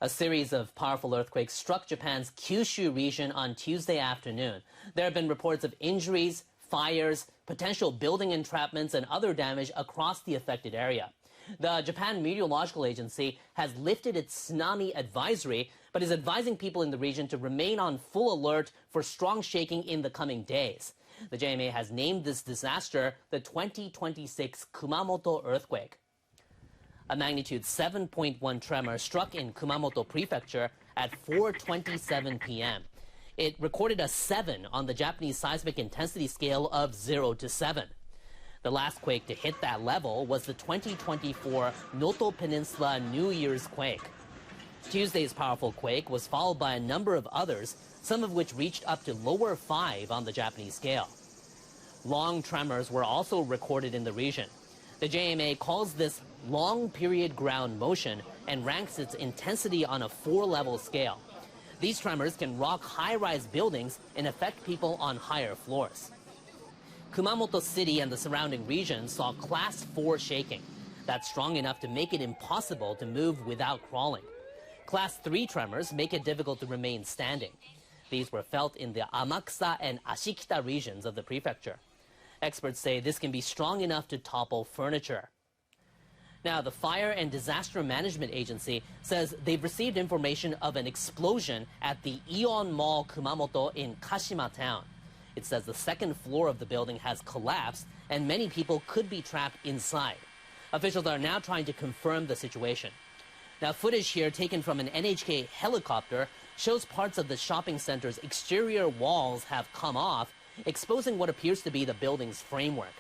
A series of powerful earthquakes struck Japan's Kyushu region on Tuesday afternoon. There have been reports of injuries, fires, potential building entrapments, and other damage across the affected area. The Japan Meteorological Agency has lifted its tsunami advisory, but is advising people in the region to remain on full alert for strong shaking in the coming days. The JMA has named this disaster the 2026 Kumamoto earthquake. A magnitude 7.1 tremor struck in Kumamoto Prefecture at 4:27 p.m. It recorded a 7 on the Japanese seismic intensity scale of 0 to 7. The last quake to hit that level was the 2024 Noto Peninsula New Year's quake. Tuesday's powerful quake was followed by a number of others, some of which reached up to lower 5 on the Japanese scale. Long tremors were also recorded in the region. The JMA calls this long-period ground motion and ranks its intensity on a 4-level scale. These tremors can rock high-rise buildings and affect people on higher floors. Kumamoto City and the surrounding region saw Class 4 shaking. That's strong enough to make it impossible to move without crawling. Class 3 tremors make it difficult to remain standing. These were felt in the Amakusa and Ashikita regions of the prefecture. Experts say this can be strong enough to topple furniture. Now, the Fire and Disaster Management Agency says they've received information of an explosion at the Ion Mall Kumamoto in Kashima town. It says the second floor of the building has collapsed and many people could be trapped inside. Officials are now trying to confirm the situation. Now, footage here taken from an NHK helicopter shows parts of the shopping center's exterior walls have come off, exposing what appears to be the building's framework.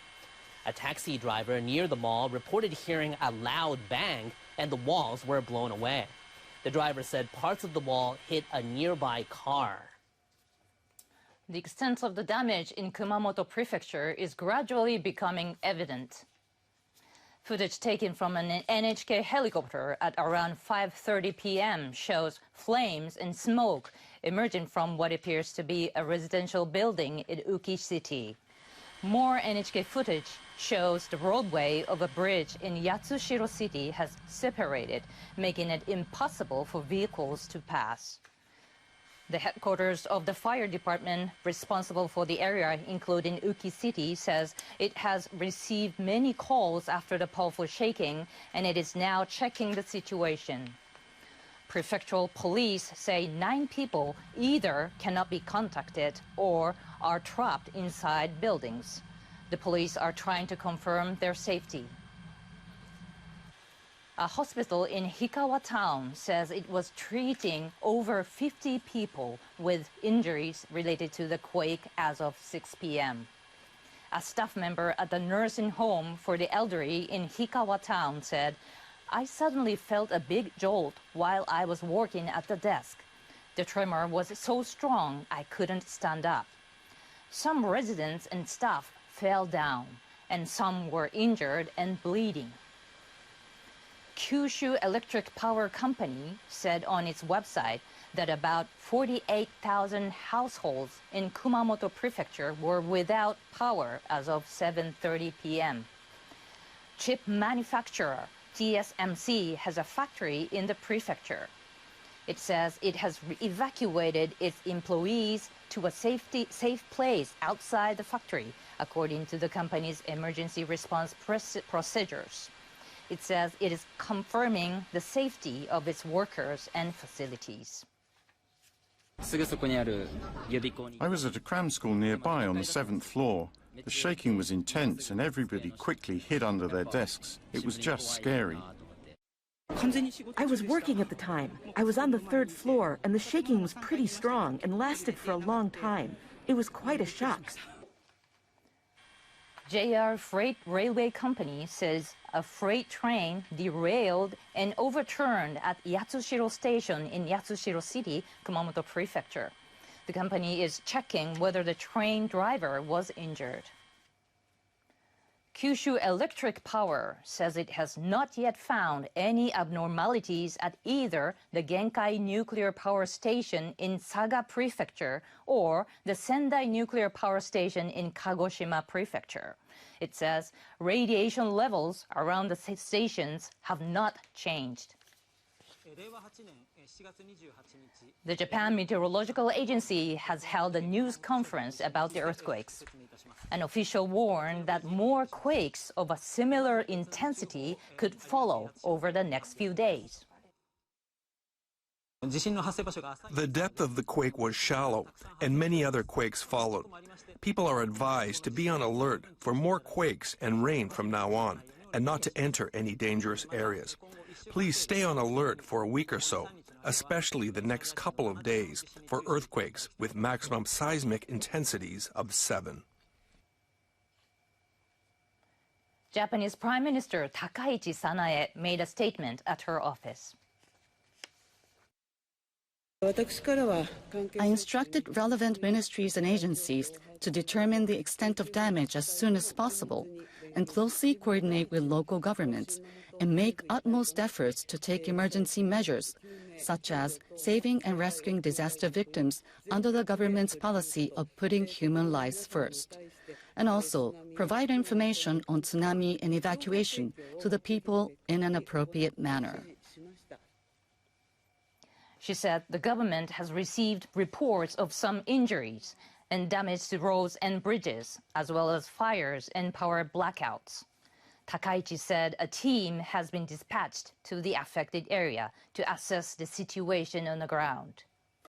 A taxi driver near the mall reported hearing a loud bang and the walls were blown away. The driver said parts of the wall hit a nearby car. The extent of the damage in Kumamoto Prefecture is gradually becoming evident. Footage taken from an NHK helicopter at around 5:30 p.m. shows flames and smoke emerging from what appears to be a residential building in Uki City. More NHK footage shows the roadway of a bridge in Yatsushiro City has separated, making it impossible for vehicles to pass. The headquarters of the fire department responsible for the area, including Uki City, says it has received many calls after the powerful shaking, and it is now checking the situation. Prefectural police say 9 people either cannot be contacted or are trapped inside buildings. The police are trying to confirm their safety. A hospital in Hikawa town says it was treating over 50 people with injuries related to the quake as of 6 p.m. A staff member at the nursing home for the elderly in Hikawa town said, "I suddenly felt a big jolt while I was working at the desk. The tremor was so strong I couldn't stand up. Some residents and staff fell down, and some were injured and bleeding." Kyushu Electric Power Company said on its website that about 48,000 households in Kumamoto Prefecture were without power as of 7:30 p.m. Chip manufacturer TSMC has a factory in the prefecture. It says it has evacuated its employees to a safe place outside the factory, according to the company's emergency response procedures. It says it is confirming the safety of its workers and facilities. I was at a cram school nearby on the 7th floor. The shaking was intense and everybody quickly hid under their desks. It was just scary. I was working at the time. I was on the 3rd floor and the shaking was pretty strong and lasted for a long time. It was quite a shock. JR Freight Railway Company says a freight train derailed and overturned at Yatsushiro Station in Yatsushiro City, Kumamoto Prefecture. The company is checking whether the train driver was injured. Kyushu Electric Power says it has not yet found any abnormalities at either the Genkai Nuclear Power Station in Saga Prefecture or the Sendai Nuclear Power Station in Kagoshima Prefecture. It says radiation levels around the stations have not changed. The Japan Meteorological Agency has held a news conference about the earthquakes. An official warned that more quakes of a similar intensity could follow over the next few days. The depth of the quake was shallow, and many other quakes followed. People are advised to be on alert for more quakes and rain from now on, and not to enter any dangerous areas. Please stay on alert for a week or so, especially the next couple of days, for earthquakes with maximum seismic intensities of 7. Japanese Prime Minister Takaichi Sanae made a statement at her office. I instructed relevant ministries and agencies to determine the extent of damage as soon as possible and closely coordinate with local governments and make utmost efforts to take emergency measures, such as saving and rescuing disaster victims under the government's policy of putting human lives first, and also provide information on tsunami and evacuation to the people in an appropriate manner. She said the government has received reports of some injuries and damage to roads and bridges, as well as fires and power blackouts. Takaichi said a team has been dispatched to the affected area to assess the situation on the ground.